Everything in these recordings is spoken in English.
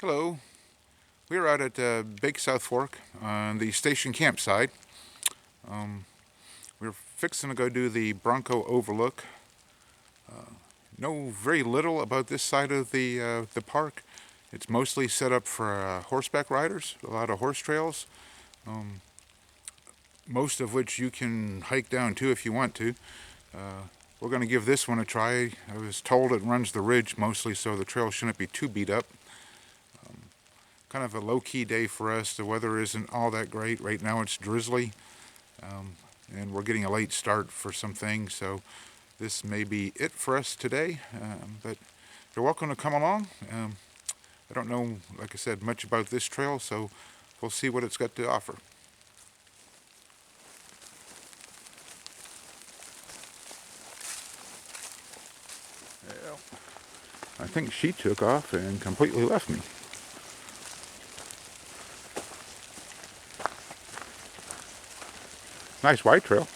Hello, we're out at Big South Fork on the station campsite. We're fixing to go do the Bronco Overlook. Know very little about this side of the park. It's mostly set up for horseback riders, a lot of horse trails, most of which you can hike down to if you want to. We're going to give this one a try. I was told it runs the ridge mostly, so the trail shouldn't be too beat up. Kind of a low-key day for us. The weather isn't all that great. Right now it's drizzly, and we're getting a late start for some things, so this may be it for us today, but you're welcome to come along. I don't know, like I said, much about this trail, so we'll see what it's got to offer. Well, I think she took off and completely left me. Nice white trail.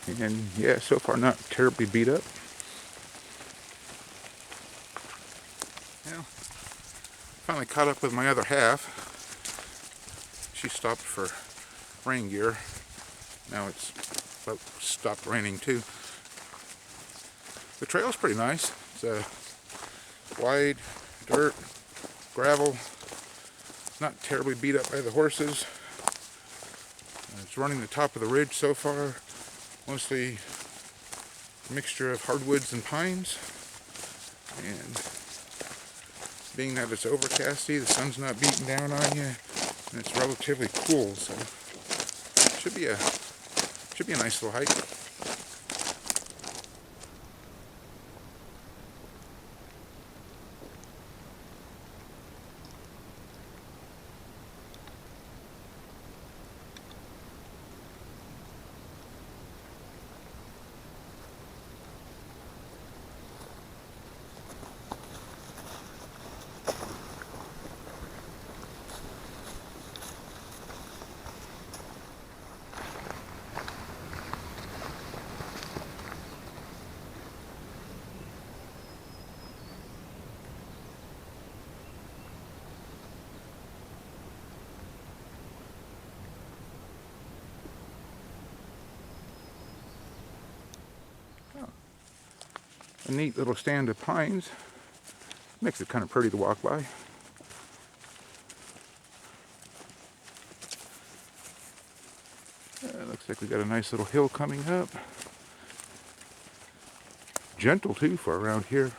And yeah, so far not terribly beat up. Yeah, finally caught up with my other half. She stopped for rain gear. Now it's about stopped raining too. The trail's pretty nice. It's wide, dirt, gravel. Not terribly beat up by the horses. It's running the top of the ridge so far. Mostly a mixture of hardwoods and pines. And being that it's overcasty, the sun's not beating down on you, and it's relatively cool, so it should be a nice little hike. A neat little stand of pines. Makes it kind of pretty to walk by. Looks like we got a nice little hill coming up. Gentle too for around here.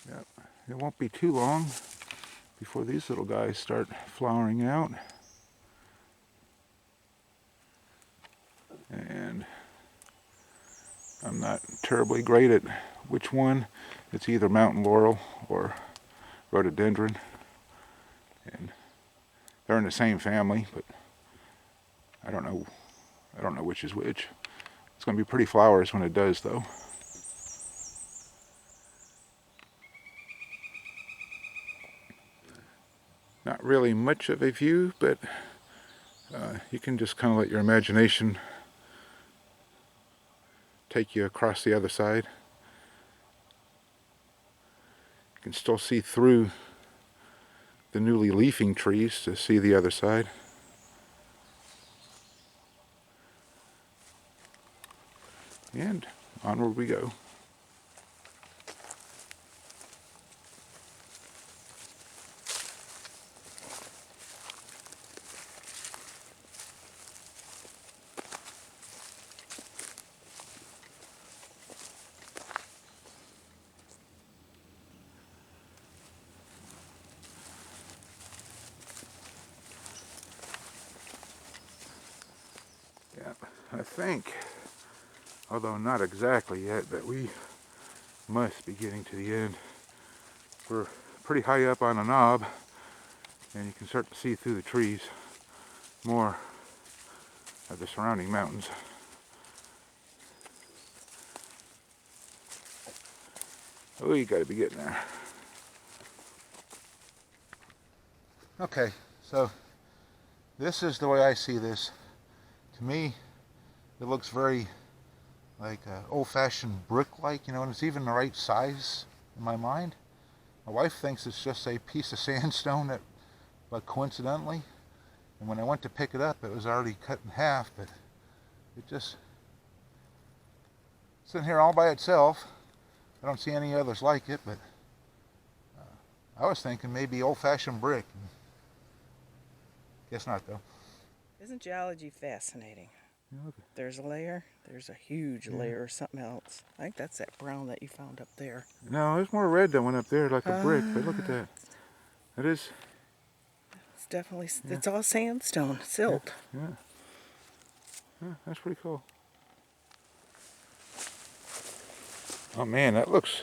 Yep. It won't be too long before these little guys start flowering out. And I'm not terribly great at which one. It's either mountain laurel or rhododendron. And they're in the same family, but I don't know which is which. It's going to be pretty flowers when it does, though. Not really much of a view, but you can just kind of let your imagination take you across the other side. You can still see through the newly leafing trees to see the other side. And onward we go. Yeah, I think, although not exactly yet, but we must be getting to the end. We're pretty high up on a knob, and you can start to see through the trees more of the surrounding mountains. Oh, you gotta be getting there. Okay, so this is the way I see this. To me, it looks very like old-fashioned brick-like, you know, and it's even the right size in my mind. My wife thinks it's just a piece of sandstone that, but coincidentally, and when I went to pick it up, it was already cut in half, but it just, it's in here all by itself. I don't see any others like it, but I was thinking maybe old-fashioned brick. Guess not, though. Isn't geology fascinating? Yeah, look. There's a layer, there's a huge layer or something else. I think that's that brown that you found up there. No, there's more red that went up there like a brick, but look at that. It is. It's definitely, it's all sandstone, silt. Yeah. Yeah, that's pretty cool. Oh man, that looks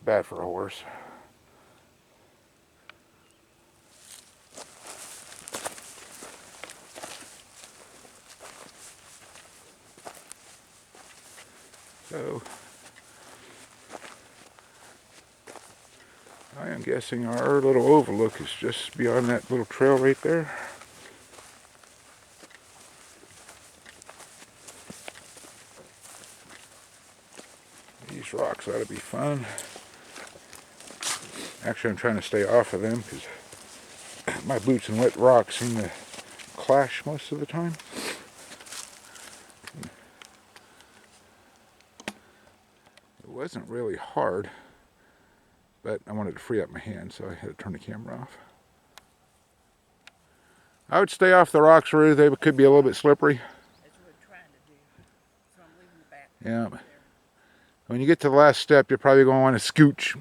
bad for a horse. So I am guessing our little overlook is just beyond that little trail right there. These rocks ought to be fun. Actually, I'm trying to stay off of them because my boots and wet rocks seem to clash most of the time. It wasn't really hard, but I wanted to free up my hand, so I had to turn the camera off. I would stay off the rocks, Ruth. They could be a little bit slippery. That's what we're trying to do. So I'm leaving the back. Yeah. When you get to the last step, you're probably going to want to scooch.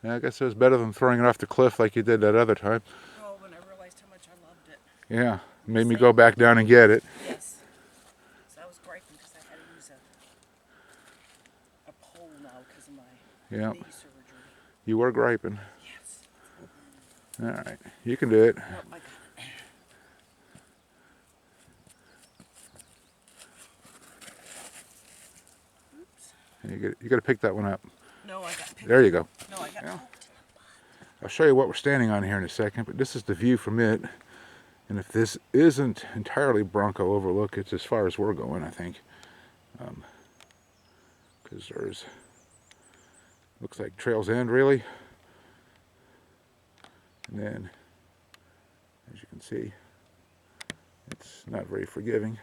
Yeah, I guess it was better than throwing it off the cliff like you did that other time. Oh, when I realized how much I loved it. Yeah, it made me go back down and get it. Yes. So I was griping because I had to use a pole now because of my knee surgery. You were griping. Yes. All right, you can do it. Oh, my God. You got to pick that one up. No, I got picked. There you go. No, I got Yeah. poked. I'll show you what we're standing on here in a second, but this is the view from it. And if this isn't entirely Bronco Overlook, it's as far as we're going, I think. Because there's, looks like Trail's End, really. And then, as you can see, it's not very forgiving.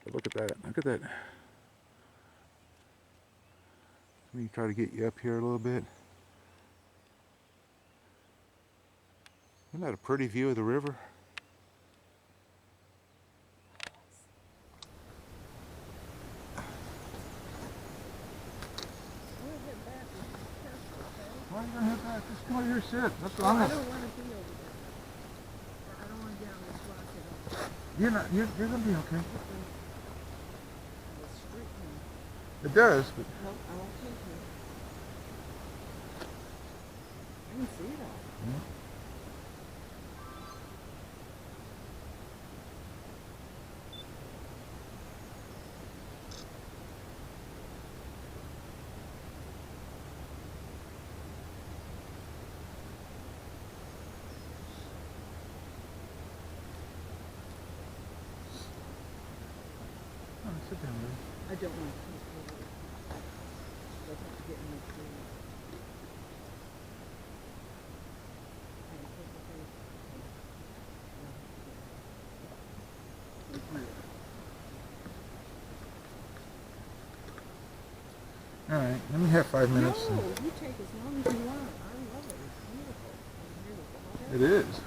But look at that, look at that. Let me try to get you up here a little bit. Isn't that a pretty view of the river? Why are you gonna head back? Just come over here and sit. That's what I'm I don't want to be over there. I don't want to get on this rock at all. You're gonna be okay. The street name. It does, but No, I won't take you. I can see it all. yeah. Oh, sit down, Ruth. I don't want to take you. I'd have to get in my food. All right, let me have 5 minutes. No, you take as long as you want. I love it. It's beautiful. It is.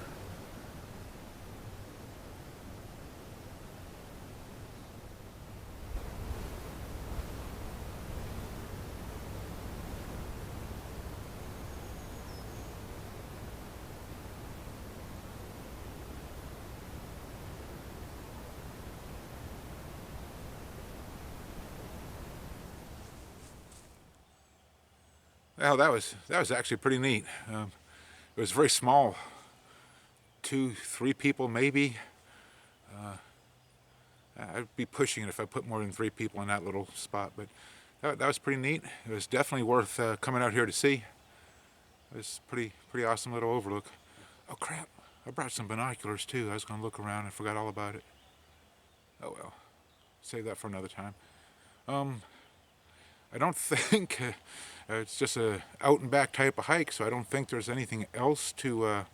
Well, that was actually pretty neat. It was a very small 2, 3 people maybe. I'd be pushing it if I put more than 3 people in that little spot, but that was pretty neat. It was definitely worth coming out here to see. It was pretty awesome little overlook. Oh crap, I brought some binoculars too. I was going to look around and forgot all about it. Oh well, save that for another time. I don't think it's just a out and back type of hike, so I don't think there's anything else to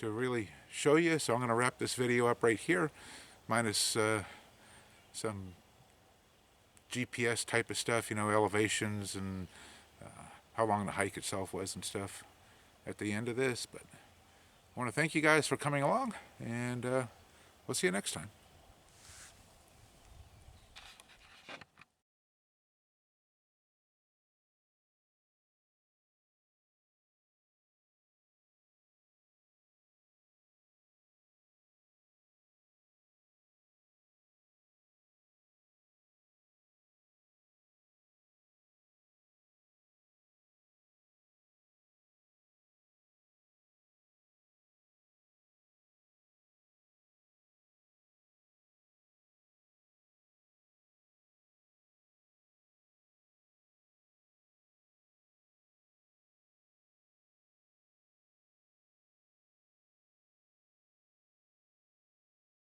really show you. So I'm going to wrap this video up right here, minus some GPS type of stuff, you know, elevations and how long the hike itself was and stuff at the end of this. But I want to thank you guys for coming along, and we'll see you next time.